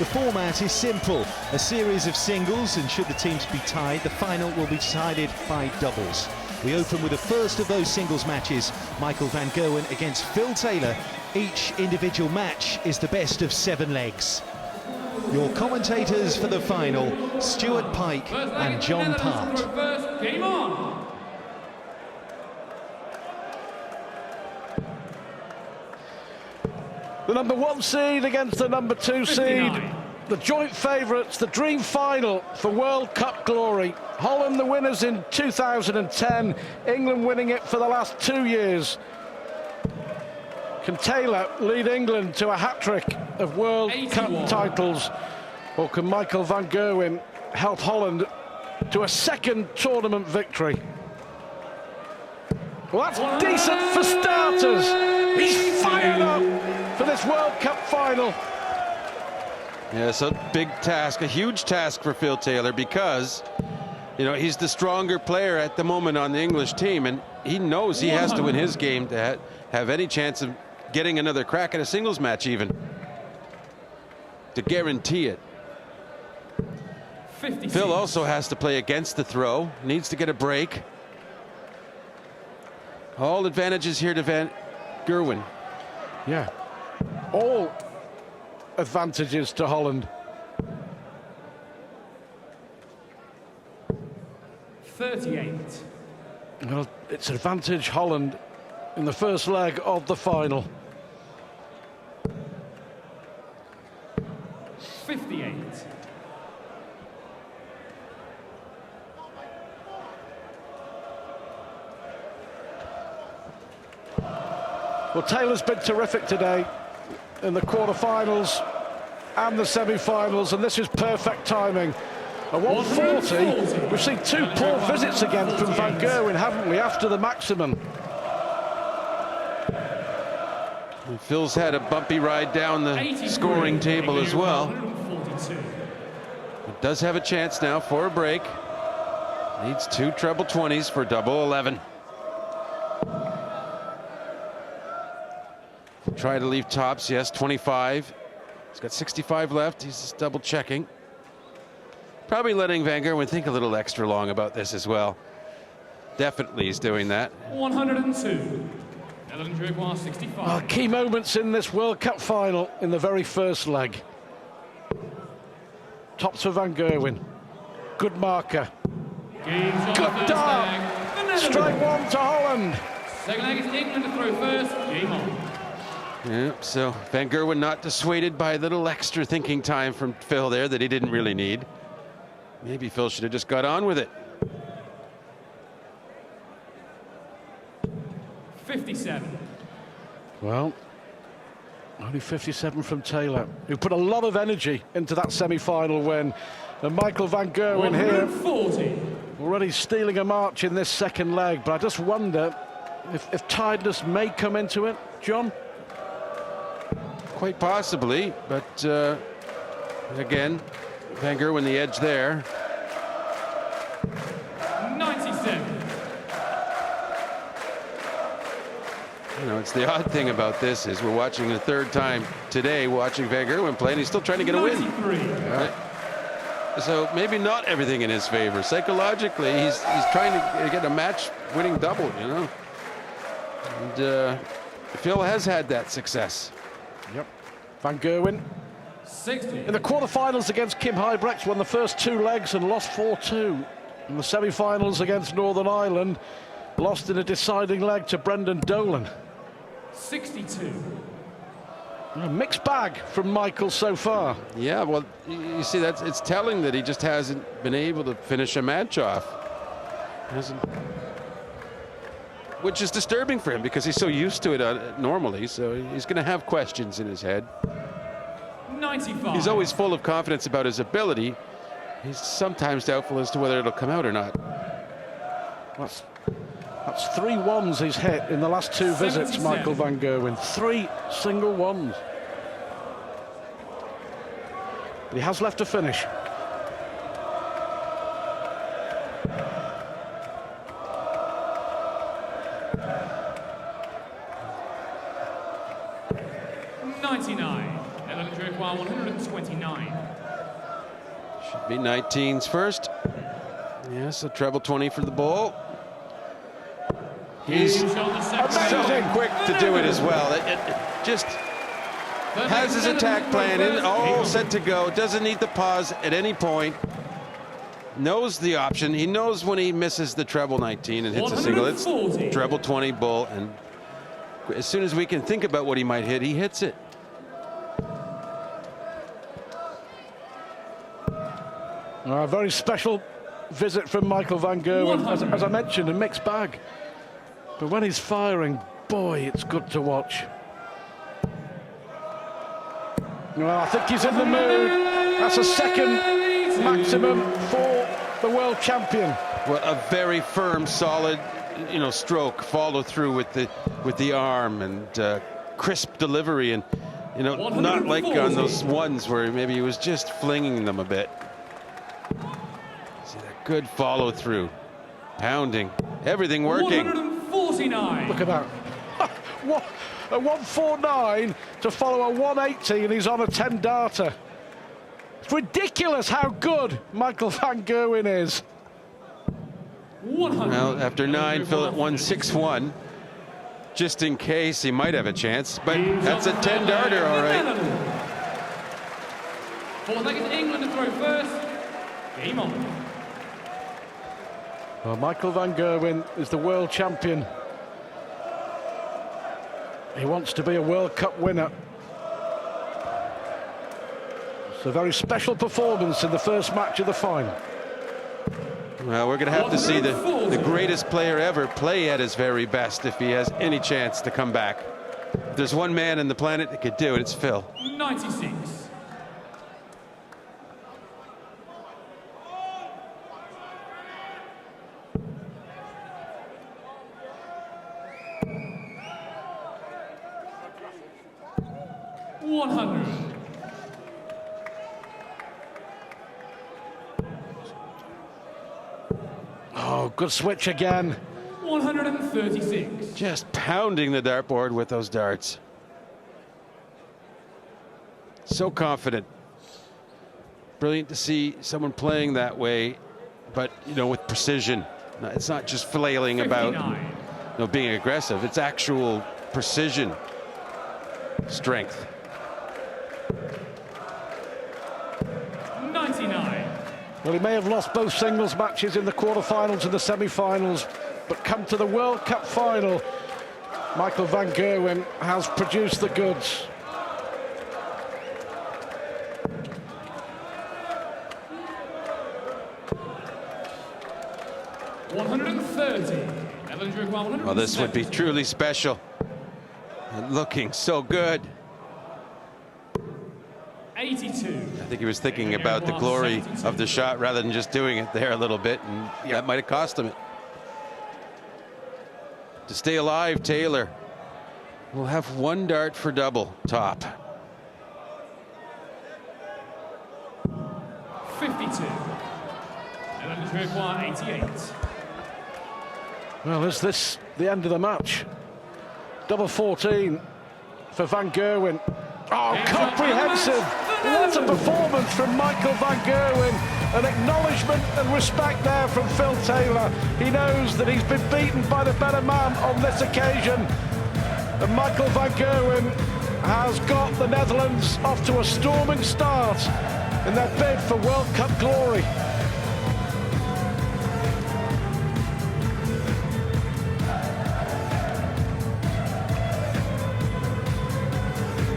The format is simple, a series of singles, and should the teams be tied, the final will be decided by doubles. We open with the first of those singles matches, Michael van Gerwen against Phil Taylor. Each individual match is the best of 7 legs. Your commentators for the final, Stuart Pike and John Part. Game on! The number 1 seed against the number 2 seed. The joint favourites, the dream final for World Cup glory. Holland the winners in 2010, England winning it for the last 2 years. Can Taylor lead England to a hat-trick of World Cup titles? Or can Michael van Gerwen help Holland to a second tournament victory? Well, that's decent for starters. He's fired up for this World Cup final. Yeah, it's a big task, a huge task for Phil Taylor, because, you know, he's the stronger player at the moment on the English team, and he knows he has to win his game to have any chance of getting another crack at a singles match, even to guarantee it. 56. Phil also has to play against the throw, needs to get a break. All advantages here to Van Gerwen. Yeah, all advantages to Holland. 38. Well, it's advantage Holland in the first leg of the final. 58. Well, Taylor's been terrific today in the quarterfinals and the semi-finals, and this is perfect timing. A 140. We've seen 2 poor visits again from Van Gerwen, haven't we, after the maximum? And Phil's had a bumpy ride down the scoring table as well. It does have a chance now for a break. Needs 2 treble 20s for double 11. Try to leave tops, yes, 25. He's got 65 left. He's just double checking. Probably letting Van Gerwen think a little extra long about this as well. Definitely he's doing that. 102. 65. Key moments in this World Cup final in the very first leg. Tops for Van Gerwen. Good marker. Good dart. Strike 1 to Holland. Second leg is England to throw first. Game on. Yeah, so Van Gerwen not dissuaded by a little extra thinking time from Phil there that he didn't really need. Maybe Phil should have just got on with it. 57. Well, only 57 from Taylor, who put a lot of energy into that semi-final win. And Michael van Gerwen here, 140. already stealing a march in this second leg. But I just wonder if tiredness may come into it, John? Quite possibly, but again, Van Gerwen the edge there. 97. You know, it's the odd thing about this is we're watching the 3rd time today, watching Van Gerwen play, and he's still trying to get a win. 93. So maybe not everything in his favor. Psychologically, he's trying to get a match-winning double, you know. And Phil has had that success. Yep. Van Gerwen 60. in the quarterfinals against Kim Huybrechts, won the first 2 legs and lost 4-2. In the semi-finals against Northern Ireland, lost in a deciding leg to Brendan Dolan. 62. A mixed bag from Michael so far. Yeah, well, you see, it's telling that he just hasn't been able to finish a match off. Which is disturbing for him because he's so used to it normally, so he's going to have questions in his head. 95. He's always full of confidence about his ability. He's sometimes doubtful as to whether it'll come out or not. That's 3 ones he's hit in the last 2 visits, 77. Michael van Gerwen. 3 single ones. But he has left to finish. 99. 129. Should be 19s first. Yes, a treble 20 for the ball. He's so quick to do it as well. It just has his attack plan in, set to go. Doesn't need the pause at any point. Knows the option. He knows when he misses the treble 19 and hits a single. It's treble 20 bull, and as soon as we can think about what he might hit, he hits it. A very special visit from Michael van Gerwen, as I mentioned, a mixed bag. But when he's firing, boy, it's good to watch. Well, I think he's in the mood. That's a second maximum for the world champion. Well, a very firm, solid, stroke, follow through with the arm, and crisp delivery, and not like on those ones where maybe he was just flinging them a bit. See that good follow through, pounding, everything working. 149. Look at that. What a 149 to follow a 180, and he's on a 10 darter. It's ridiculous how good Michael van Gerwen is. Well, after 9, Phil at 161, just in case he might have a chance, but that's a 10 darter, all right. 4 seconds, England to throw first. Game on. Well, Michael van Gerwen is the world champion. He wants to be a World Cup winner. It's a very special performance in the first match of the final. Well, we're going to have to see the greatest player ever play at his very best if he has any chance to come back. If there's one man on the planet that could do it, it's Phil. 96. Oh, good switch again. 136. Just pounding the dartboard with those darts. So confident. Brilliant to see someone playing that way, but with precision. It's not just flailing 59. about, being aggressive. It's actual precision, strength. 99. Well, he may have lost both singles matches in the quarterfinals and the semi-finals, but come to the World Cup final, Michael van Gerwen has produced the goods. Well, this would be truly special. And looking so good. 82. I think he was thinking about the glory of the shot rather than just doing it there a little bit, and that might have cost him it. To stay alive, Taylor will have 1 dart for double top. 52. 88. Well, is this the end of the match? Double 14 for van Gerwen. Oh, comprehensive. What a performance from Michael van Gerwen. An acknowledgement and respect there from Phil Taylor. He knows that he's been beaten by the better man on this occasion. And Michael van Gerwen has got the Netherlands off to a storming start in their bid for World Cup glory.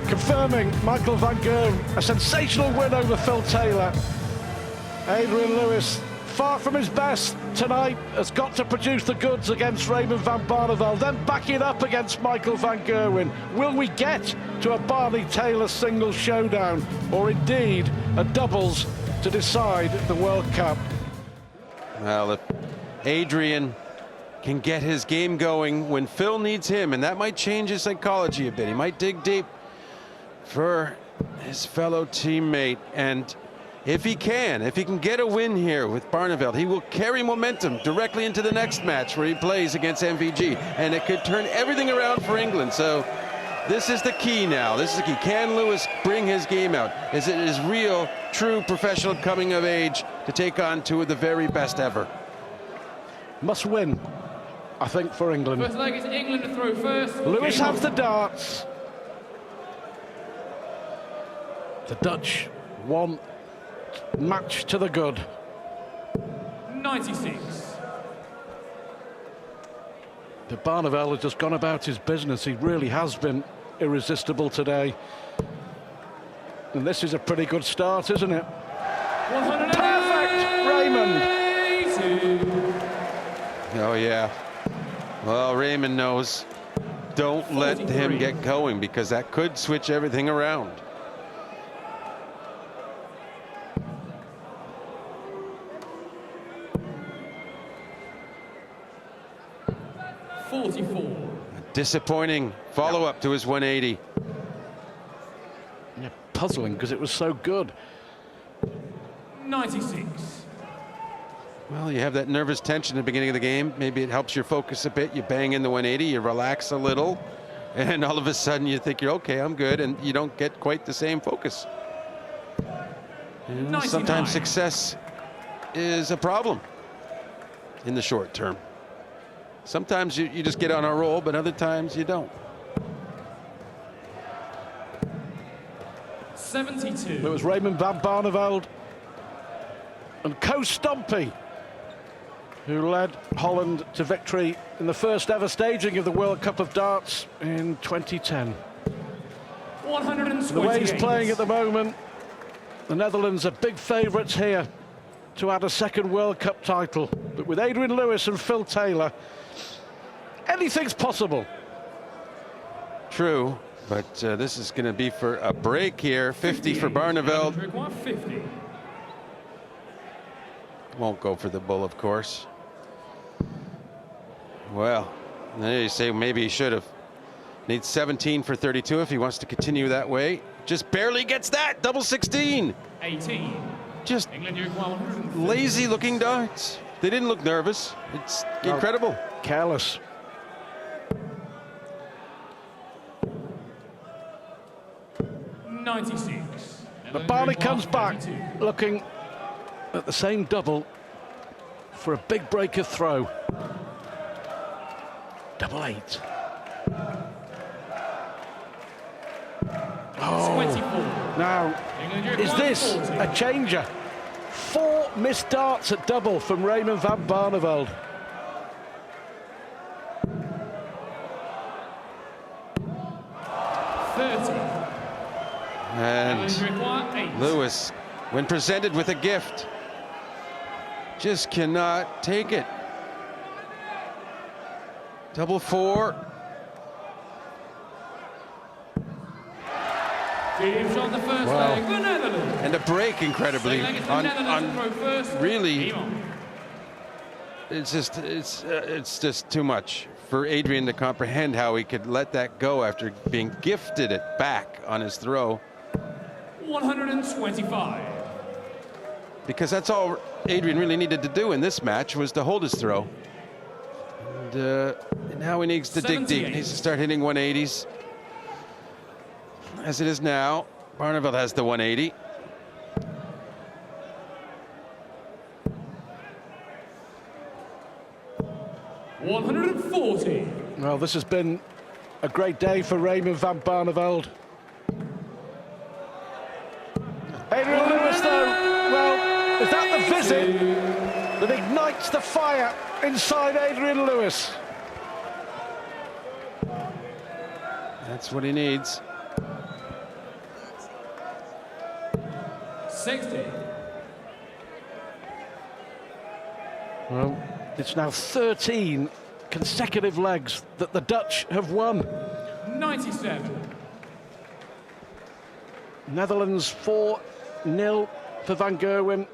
Confirming Michael van Gerwen, a sensational win over Phil Taylor. Adrian Lewis, far from his best tonight, has got to produce the goods against Raymond van Barneveld, then back it up against Michael van Gerwen. Will we get to a Barney Taylor singles showdown, or indeed a doubles to decide the World Cup? Well, if Adrian can get his game going when Phil needs him, and that might change his psychology a bit. He might dig deep for his fellow teammate, and if he can get a win here with Barneveld, he will carry momentum directly into the next match where he plays against MVG, and it could turn everything around for England. So This is the key now. This is the key. Can Lewis bring his game out? Is it his real, true professional coming of age to take on two of the very best ever? Must win, I think, for England. First leg is England to throw first. Lewis Game has the on. darts. The Dutch want match to the good. 96. The Barneveld has just gone about his business. He really has been irresistible today. And this is a pretty good start, isn't it? 100. Perfect, Raymond. Oh, yeah. Well, Raymond knows. Don't let him get going, because that could switch everything around. Disappointing follow-up to his 180. Yeah, puzzling because it was so good. 96. Well, you have that nervous tension at the beginning of the game. Maybe it helps your focus a bit. You bang in the 180, you relax a little, and all of a sudden you think you're okay, I'm good, and you don't get quite the same focus. And sometimes success is a problem in the short term. Sometimes you just get on a roll, but other times you don't. 72. It was Raymond van Barneveld and Co Stompy who led Holland to victory in the first ever staging of the World Cup of Darts in 2010. 128. The way he's playing at the moment, the Netherlands are big favourites here to add a second World Cup title. But with Adrian Lewis and Phil Taylor, anything's possible. True, but this is going to be for a break here. 50 for Barneveld. 50. Won't go for the bull, of course. Well, there you say maybe he should have. Needs 17 for 32 if he wants to continue that way. Just barely gets that. Double 16. 18. Just England, you require 150. lazy looking darts. They didn't look nervous. It's incredible. Careless. But Barney comes back looking at the same double for a big breaker throw. Double 8. Oh, 24. now, is this a changer? 4 missed darts at double from Raymond van Barneveld. And Lewis, when presented with a gift, just cannot take it. Double 4. On the first leg, the Netherlands. And a break, incredibly, on really, it's just too much for Adrian to comprehend how he could let that go after being gifted it back on his throw. 125. Because that's all Adrian really needed to do in this match, was to hold his throw. And now he needs to dig deep. He needs to start hitting 180s. As it is now, Barneveld has the 180. $140. Well, this has been a great day for Raymond van Barneveld. Adrian Lewis, though, well, is that the visit that ignites the fire inside Adrian Lewis? That's what he needs. 60. Well, it's now 13 consecutive legs that the Dutch have won. 97. Netherlands 4-0 for Van Gerwen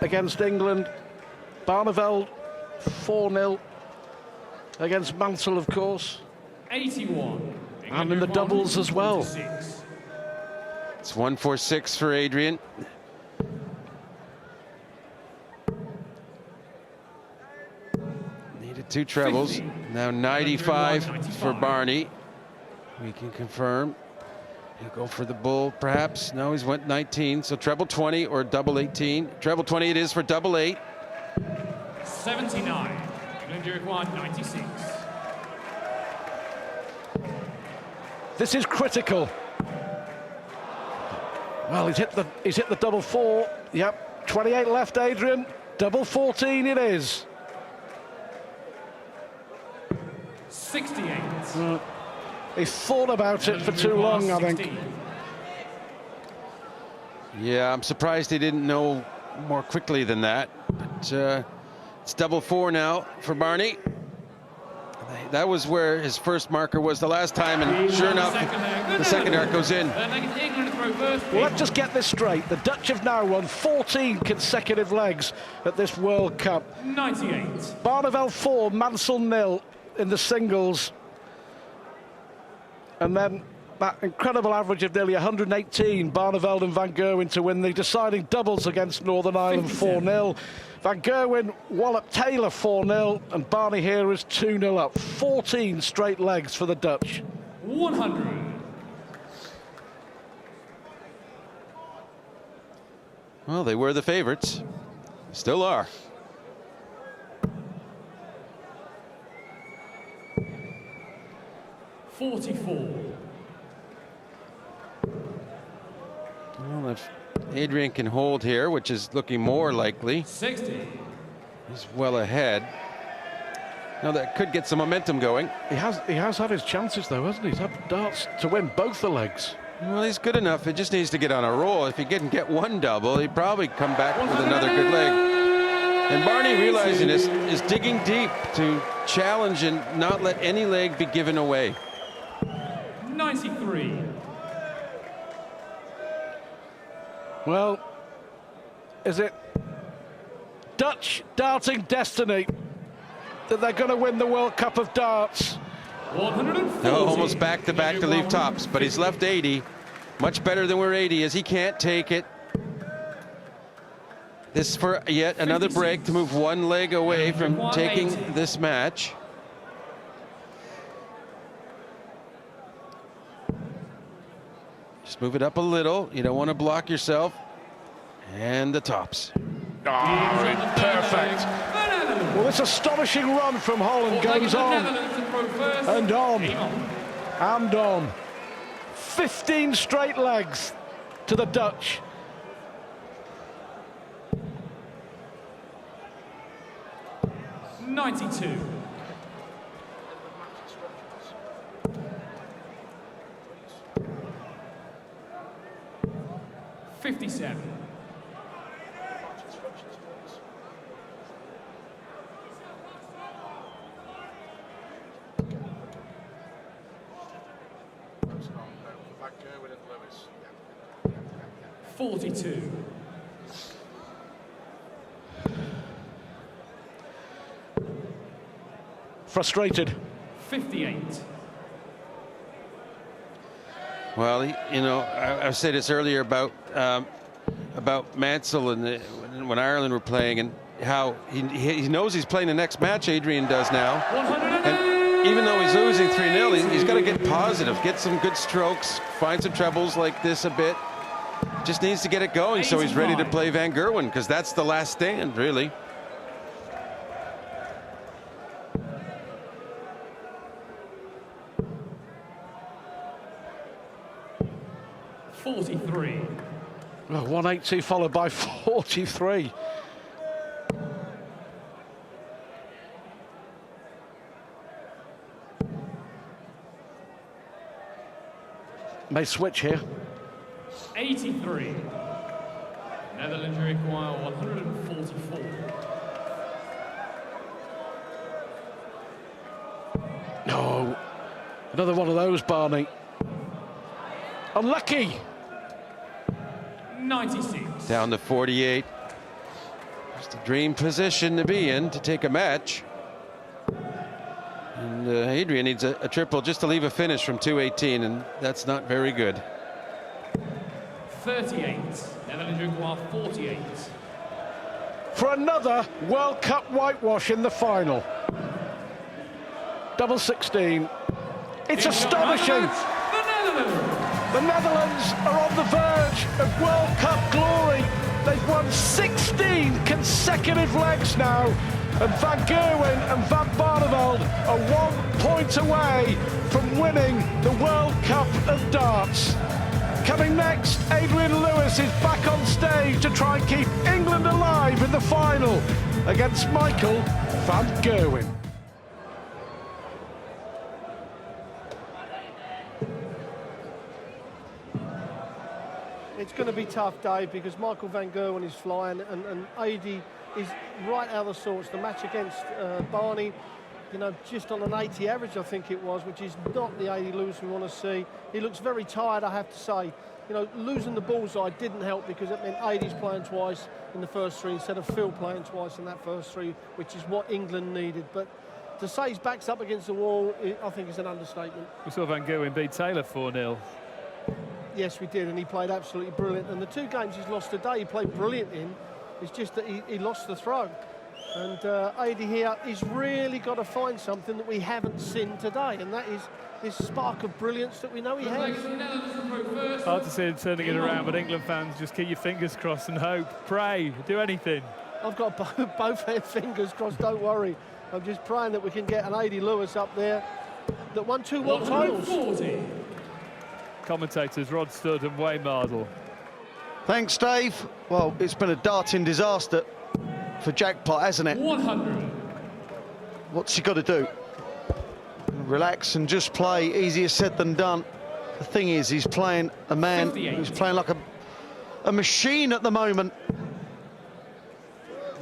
against England. Barneveld 4-0 against Mansell, of course. 81. And in the doubles as well. It's 146 for Adrian. Needed 2 trebles. 50. Now 95 for Barney. We can confirm. He'll go for the bull, perhaps. No, he's went 19, so treble 20 or double 18. Treble 20 it is for double 8. 79. England you require 96. This is critical. Well, he's hit the double 4. Yep, 28 left, Adrian. Double 14 it is. 68. He thought about it for too long, I think. Yeah, I'm surprised he didn't know more quickly than that. But it's double 4 now for Barney. That was where his first marker was the last time, and sure enough, the second arc goes in. Well, let's just get this straight. The Dutch have now won 14 consecutive legs at this World Cup. 98. Barneveld 4, Mansell 0 in the singles. And then that incredible average of nearly 118, Barneveld and Van Gerwen to win the deciding doubles against Northern Ireland 4-0. Van Gerwen walloped Taylor 4-0, and Barney here is 2-0 up. 14 straight legs for the Dutch. 100. Well, they were the favorites. Still are. Well, if Adrian can hold here, which is looking more likely. 60. He's well ahead. Now that could get some momentum going. He has had his chances, though, hasn't he? He's had darts to win both the legs. Well, he's good enough. It just needs to get on a roll. If he can get one double, he'd probably come back with another good leg. And Barney, realizing this, is digging deep to challenge and not let any leg be given away. 93. Well, is it Dutch darting destiny that they're going to win the World Cup of darts? 140. No, almost back-to-back to leave tops, but he's left 80. Much better than where 80 is. He can't take it. This is for yet another break to move one leg away from taking this match. Just move it up a little. You don't want to block yourself. And the tops. Oh, perfect. Well, this astonishing run from Holland goes on and on and on. 15 straight legs to the Dutch. '92. '57. '42. Frustrated. 58. Well, you know, I said this earlier about Mansell and when Ireland were playing, and how he knows he's playing the next match. Adrian does now, and even though he's losing 3-0, he's got to get positive, get some good strokes, find some trebles like this a bit. Just needs to get it going, so he's ready to play Van Gerwen, because that's the last stand, really. '43. Well, 180 followed by 43. May switch here. 83. Netherlands require 144. No, another one of those, Barney. Unlucky. 96. Down to 48. Just a dream position to be in to take a match. And Adrian needs a triple just to leave a finish from 218, and that's not very good. 38. Netherlands require 48. For another World Cup whitewash in the final. Double 16. It's astonishing. The Netherlands are on the verge of World Cup glory. They've won 16 consecutive legs now, and Van Gerwen and Van Barneveld are 1 point away from winning the World Cup of darts. Coming next, Adrian Lewis is back on stage to try and keep England alive in the final against Michael van Gerwen. It's going to be tough, Dave, because Michael van Gerwen is flying and Adi is right out of the sorts. The match against Barney, you know, just on an 80 average, I think it was, which is not the Adi Lewis we want to see. He looks very tired, I have to say. You know, losing the bullseye didn't help because it meant Adi's playing twice in the first three instead of Phil playing twice in that first three, which is what England needed. But to say his back's up against the wall, I think is an understatement. We saw Van Gerwen beat Taylor 4-0. Yes, we did, and he played absolutely brilliant. And the 2 games he's lost today, he played brilliant in. It's just that he lost the throw. And Adi here, he's really got to find something that we haven't seen today, and that is this spark of brilliance that we know he has. Hard to see him turning it around, but England fans, just keep your fingers crossed and hope, pray, do anything. I've got both their fingers crossed, don't worry. I'm just praying that we can get an Adi Lewis up there that won 2 world titles. Commentators Rod Studd and Wayne Mardle. Thanks, Dave. Well, it's been a darting disaster for Jackpot, hasn't it? 100. What's he got to do? Relax and just play. Easier said than done. The thing is, he's playing a man 58. who's playing like a machine at the moment.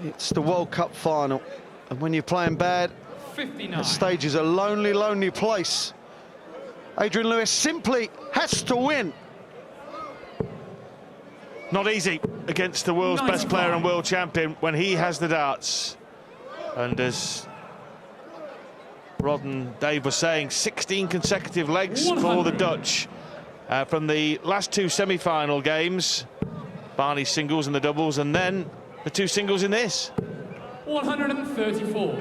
It's the World Cup final, and when you're playing bad, 59. that stage is a lonely, lonely place. Adrian Lewis simply has to win. Not easy against the world's best player and world champion when he has the darts. And as Rod and Dave were saying, 16 consecutive legs 100. for the Dutch from the last 2 semi-final games. Barney singles and the doubles, and then the 2 singles in this. 134.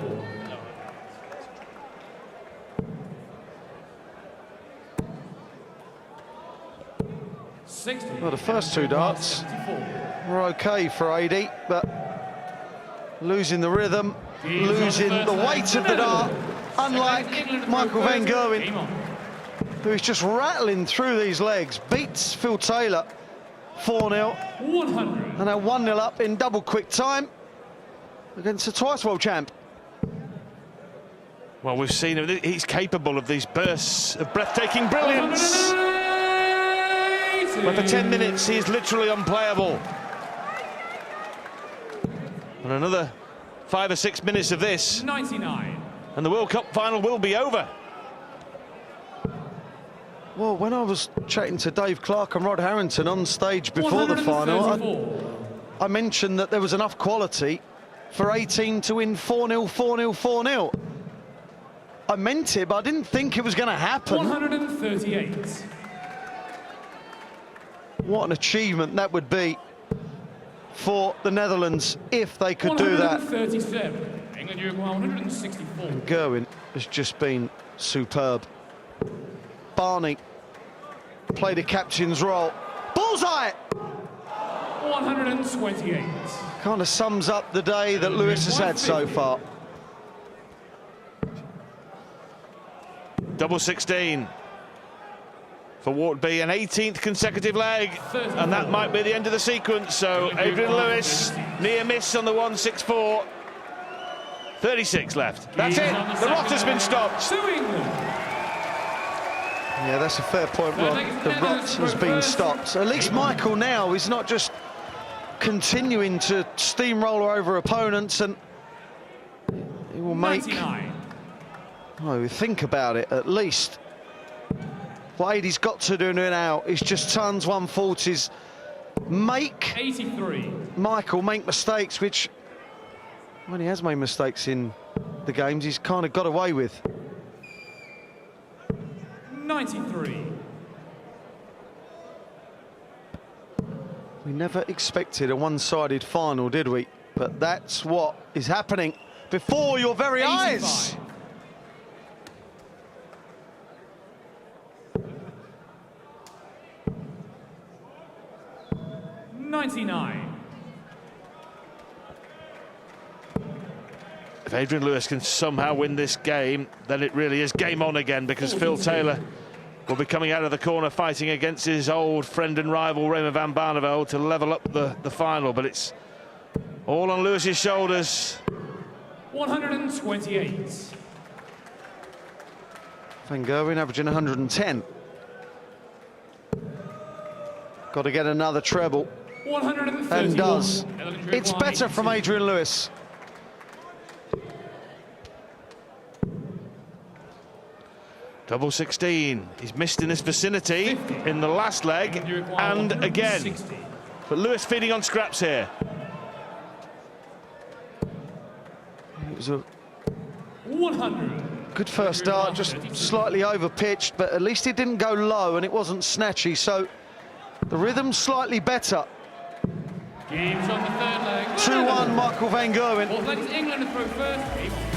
Well, the first 2 darts were okay for Adi, but losing the rhythm, losing the weight of the dart, unlike Michael van Gerwen, who's just rattling through these legs, beats Phil Taylor 4-0, and now 1-0 up in double quick time against the twice world champ. Well, we've seen him. He's capable of these bursts of breathtaking brilliance. But for 10 minutes, he is literally unplayable. And another 5 or 6 minutes of this, 99. and the World Cup final will be over. Well, when I was chatting to Dave Clark and Rod Harrington on stage before the final, I mentioned that there was enough quality for 18 to win 4-0, 4-0, 4-0. I meant it, but I didn't think it was going to happen. 138. What an achievement that would be for the Netherlands if they could do that. 137. England Uruguay 164. Gerwen has just been superb. Barney played a captain's role. Bullseye! 128. Kind of sums up the day that Lewis has had so far. Double 16 for what would be an 18th consecutive leg, and that might be the end of the sequence. So Adrian Lewis, near miss on the 164. 36 left. That's it. The rot has been stopped. Yeah, that's a fair point, Rod. The rot has been stopped. At least Michael now is not just continuing to steamroller over opponents, and he will make... 99. Oh, think about it, at least. What Adi's got to do now is just tons 140s, make 83. Michael make mistakes, which, when he has made mistakes in the games, he's kind of got away with. 93. We never expected a one-sided final, did we? But that's what is happening before your very 85. eyes. 99. If Adrian Lewis can somehow win this game, then it really is game on again, because Phil Taylor will be coming out of the corner fighting against his old friend and rival Raymond van Barneveld to level up the final, but it's all on Lewis's shoulders. 128. Van Gerwen averaging 110. Got to get another treble. 131. And does. It's better from Adrian Lewis. Double 16. He's missed in this vicinity in the last leg and again. But Lewis feeding on scraps here. It was a 100. good first start, just slightly over pitched, but at least it didn't go low and it wasn't snatchy, so the rhythm's slightly better. Game's on the third leg. 2-1 Michael van Gerwen. Fourth leg is England to throw first. Game on.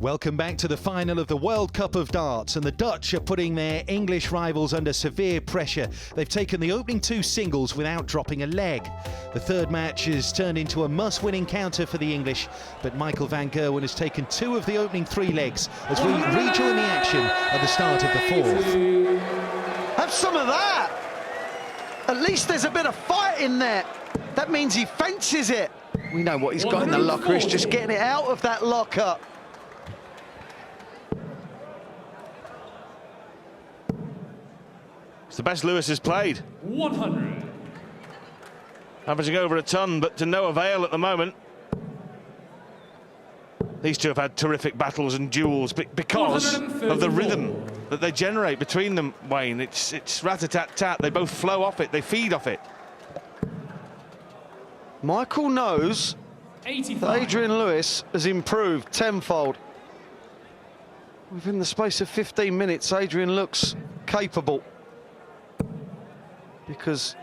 Welcome back to the final of the World Cup of Darts, and the Dutch are putting their English rivals under severe pressure. They've taken the opening 2 singles without dropping a leg. The third match has turned into a must-win encounter for the English, but Michael van Gerwen has taken 2 of the opening 3 legs as we rejoin the action at the start of the 4th. Have some of that! At least there's a bit of fight in there. That means he fences it. We know what he's got in the locker, he's just getting it out of that locker. It's the best Lewis has played. 100. Averaging over a ton, but to no avail at the moment. These two have had terrific battles and duels because of the rhythm that they generate between them, Wayne. It's rat-a-tat-tat. They both flow off it. They feed off it. Michael knows 85. that Adrian Lewis has improved tenfold. Within the space of 15 minutes, Adrian looks capable. Because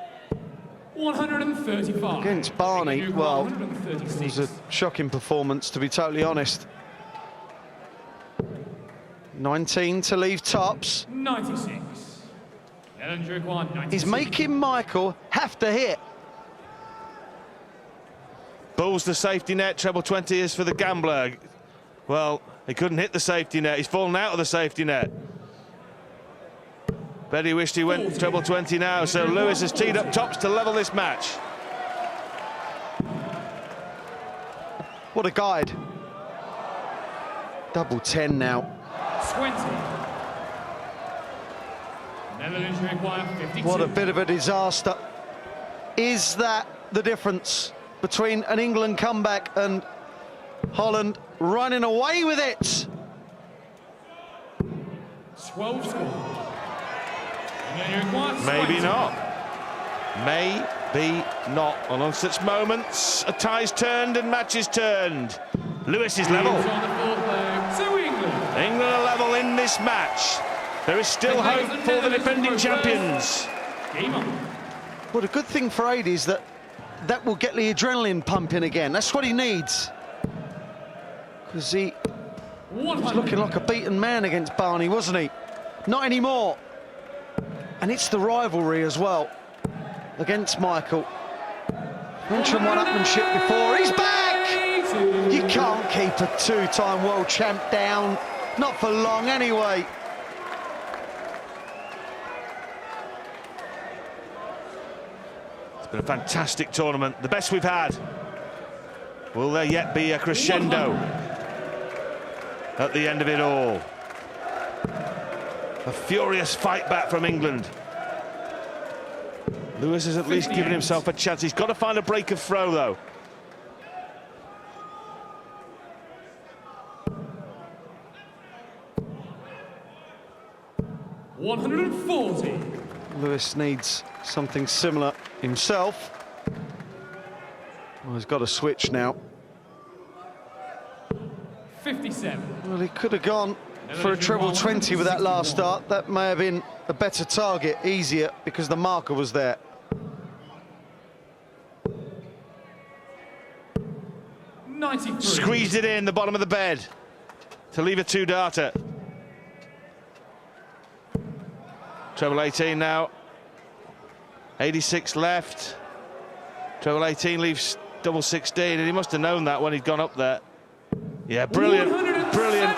135. against Barney, well, it was a shocking performance, to be totally honest. 19 to leave tops. 96. He's making Michael have to hit. Bulls the safety net, treble 20 is for the gambler. Well, he couldn't hit the safety net. He's fallen out of the safety net. Bet he wished he went treble 20 now, so Lewis has teed up tops to level this match. What a guide. Double 10 now. 20. Netherlands require 52. What a bit of a disaster. Is that the difference between an England comeback and Holland running away with it? 12 score. Maybe not. Maybe not. And on such moments, a tie's turned and match is turned. Lewis is level. England are level in this match. There is still hope for the defending champions. What a good thing for Adi is that will get the adrenaline pumping again. That's what he needs. Because he was looking like a beaten man against Barney, wasn't he? Not anymore. And it's the rivalry as well against Michael. Mentioned one-upmanship before. He's back! You can't keep a 2-time world champ down. Not for long, anyway. It's been a fantastic tournament, the best we've had. Will there yet be a crescendo at the end of it all? A furious fight back from England. Lewis has at least given himself a chance. He's got to find a break of throw, though. $140. Lewis needs something similar himself. Well, he's got to switch now. 57. Well, he could have gone for a treble 20 with that last start. That may have been a better target, easier, because the marker was there. Squeezed it in the bottom of the bed to leave a two-darter. Treble 18 now. 86 left. Treble 18 leaves double 16, and he must have known that when he'd gone up there. Yeah, brilliant, brilliant.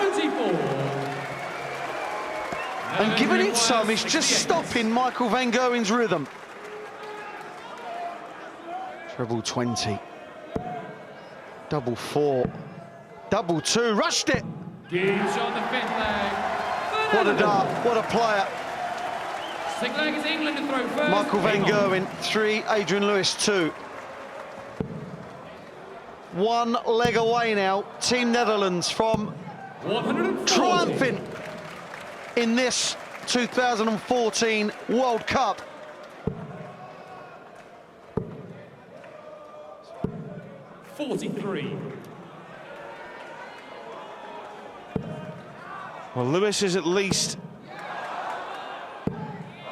And giving it some, it's just stopping Michael van Gerwen's rhythm. Treble 20. Double 4. Double 2, rushed it. Gives on the fifth leg. What a dart, what a player. Sixth leg is England to throw first. Michael van Gerwen, 3, Adrian Lewis, 2. 1 leg away now, Team Netherlands from triumphing in this 2014 World Cup. Well, Lewis is at least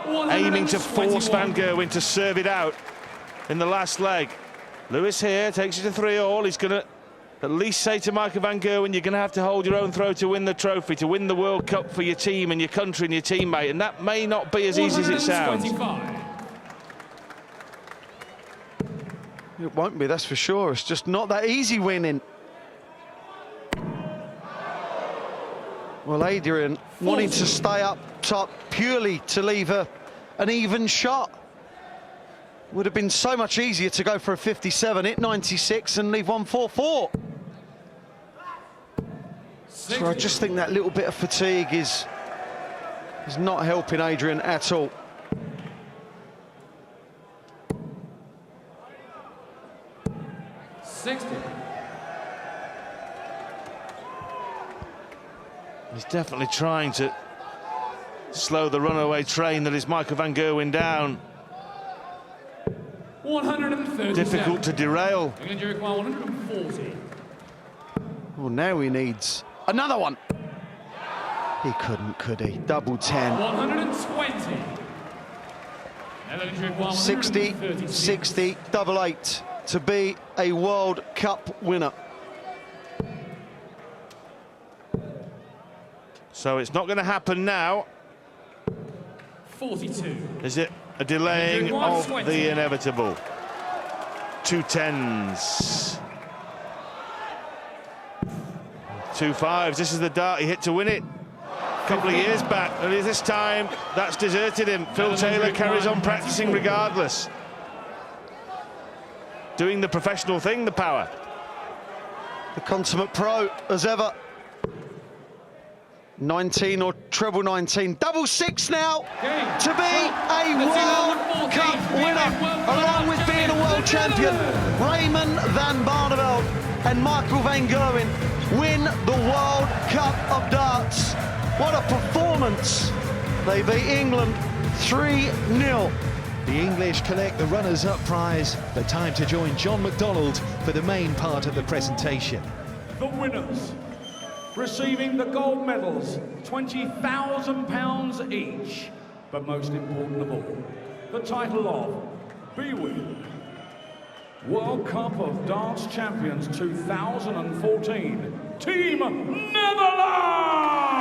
aiming to force van Gerwen to serve it out in the last leg. Lewis here takes it to 3-all. He's going to at least say to Michael van Gerwen, you're going to have to hold your own throw to win the trophy, to win the World Cup for your team and your country and your teammate, and that may not be as easy as it sounds. It won't be, that's for sure. It's just not that easy winning. Well, Adrian wanting to stay up top purely to leave an even shot. Would have been so much easier to go for a 57, hit 96 and leave 144. So I just think that little bit of fatigue is not helping Adrian at all. He's definitely trying to slow the runaway train that is Michael van Gerwen down. 130. Difficult to derail. England require 140. Well, now he needs another one. He couldn't, could he? Double 10. 120. 60, 60, double 8 to be a World Cup winner. So it's not going to happen now. 42. Is it a delaying of the inevitable? 2 10s. 2 5s. This is the dart he hit to win it a couple of years back. And this time, that's deserted him. Phil Taylor carries on practicing regardless. Doing the professional thing, the power. The consummate pro as ever. 19 or treble 19. Double 6 now to be a World Cup winner, along with being a world champion. Raymond van Barneveld and Michael van Gerwen win the World Cup of darts. What a performance. They beat England 3-0. The English collect the runners-up prize, but time to join John McDonald for the main part of the presentation. The winners, receiving the gold medals, £20,000 each. But most important of all, the title of BWIN World Cup of Darts Champions 2014, Team Netherlands!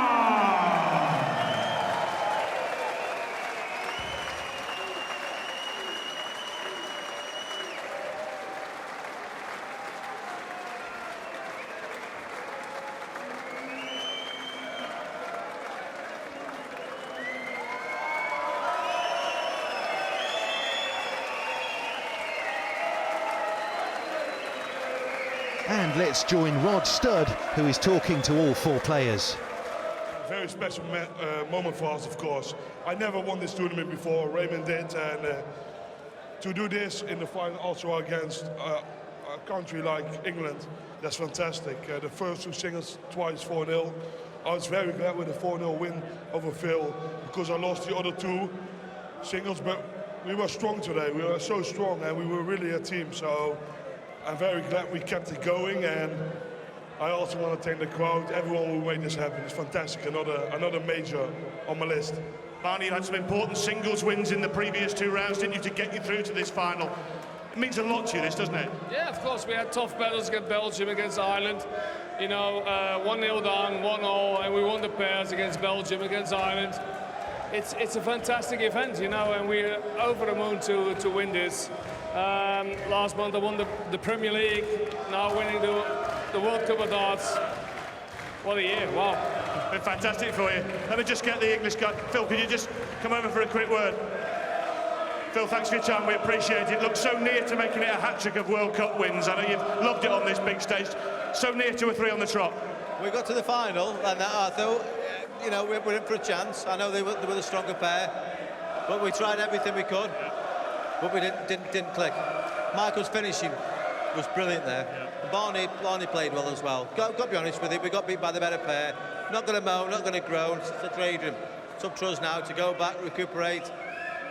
And let's join Rod Studd, who is talking to all 4 players. Very special moment for us, of course. I never won this tournament before, Raymond did, and to do this in the final also against a country like England, that's fantastic. The first 2 singles, twice 4-0. I was very glad with the 4-0 win over Phil, because I lost the other 2 singles, but we were strong today. We were so strong, and we were really a team, so I'm very glad we kept it going, and I also want to thank the crowd, everyone who made this happen. It's fantastic. Another major on my list. Barney, you had some important singles wins in the previous 2 rounds, didn't you, to get you through to this final? It means a lot to you, this, doesn't it? Yeah, of course. We had tough battles against Belgium, against Ireland. You know, 1-0 down, 1-0, and we won the pairs against Belgium, against Ireland. It's a fantastic event, you know, and we're over the moon to win this. Last month I won the Premier League, now winning the World Cup of Darts. What a year, wow. Been fantastic for you. Let me just get the English guy. Phil, could you just come over for a quick word? Phil, thanks for your time, we appreciate it. Looked so near to making it a hat-trick of World Cup wins. I know you've loved it on this big stage. So near to a 3 on the trot. We got to the final, and I thought, you know, we're in for a chance. I know they were the stronger pair, but we tried everything we could, but we didn't click. Michael's finishing was brilliant there. Yeah. Barney played well as well. Got to be honest with it, we got beat by the better pair. Not going to moan, not going to groan. It's a trade room. It's up to us now to go back, recuperate,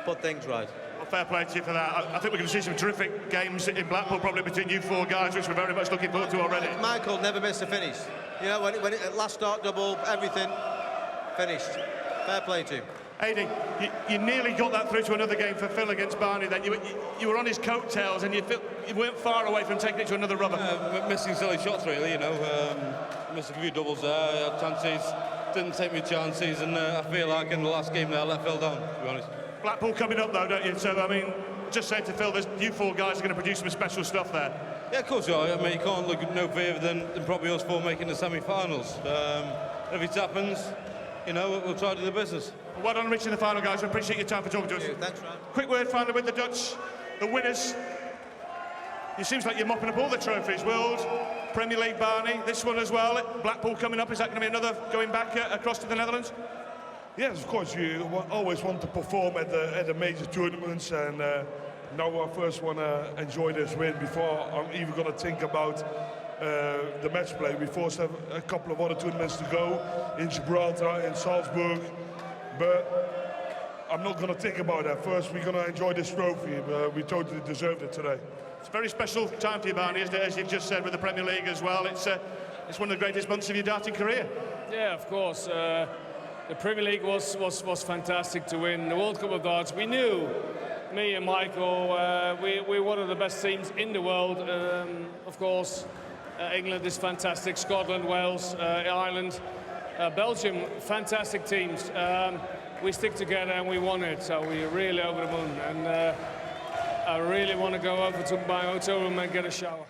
put things right. Well, fair play to you for that. I think we're going to see some terrific games in Blackpool, probably between you 4 guys, which we're very much looking forward to already. Michael never missed a finish. You know, when it last start double, everything finished. Fair play to him. Adi, you nearly got that through to another game for Phil against Barney. Then you were on his coattails, and you weren't far away from taking it to another rubber. Missing silly shots, really. You know, missed a few doubles there. I had chances, didn't take me chances, and I feel like in the last game there I let Phil down, to be honest. Blackpool coming up though, don't you? So I mean, just say to Phil, you 4 guys are going to produce some special stuff there. Yeah, of course you are. I mean, you can't look no further than probably us 4 making the semi-finals. If it happens, you know, we'll try to do the business. Well done on reaching the final, guys. We appreciate your time for talking to us. Thanks, Ryan. Quick word finally with the Dutch, the winners. It seems like you're mopping up all the trophies. World, Premier League, Barney, this one as well. Blackpool coming up. Is that going to be another going back across to the Netherlands? Yes, of course. You always want to perform at the major tournaments, and now I first want to enjoy this win before I'm even going to think about the match play. We first have a couple of other tournaments to go in Gibraltar, in Salzburg, but I'm not going to think about that. First, we're going to enjoy this trophy. We totally deserved it today. It's a very special time for you, Barney, isn't it? As you've just said, with the Premier League as well. It's one of the greatest months of your darting career. Yeah, of course. The Premier League was fantastic to win. The World Cup of Darts, we knew, me and Michael, we're one of the best teams in the world. Of course, England is fantastic, Scotland, Wales, Ireland, Belgium, fantastic teams. We stick together and we won it, so we're really over the moon. And I really want to go over to my hotel room and get a shower.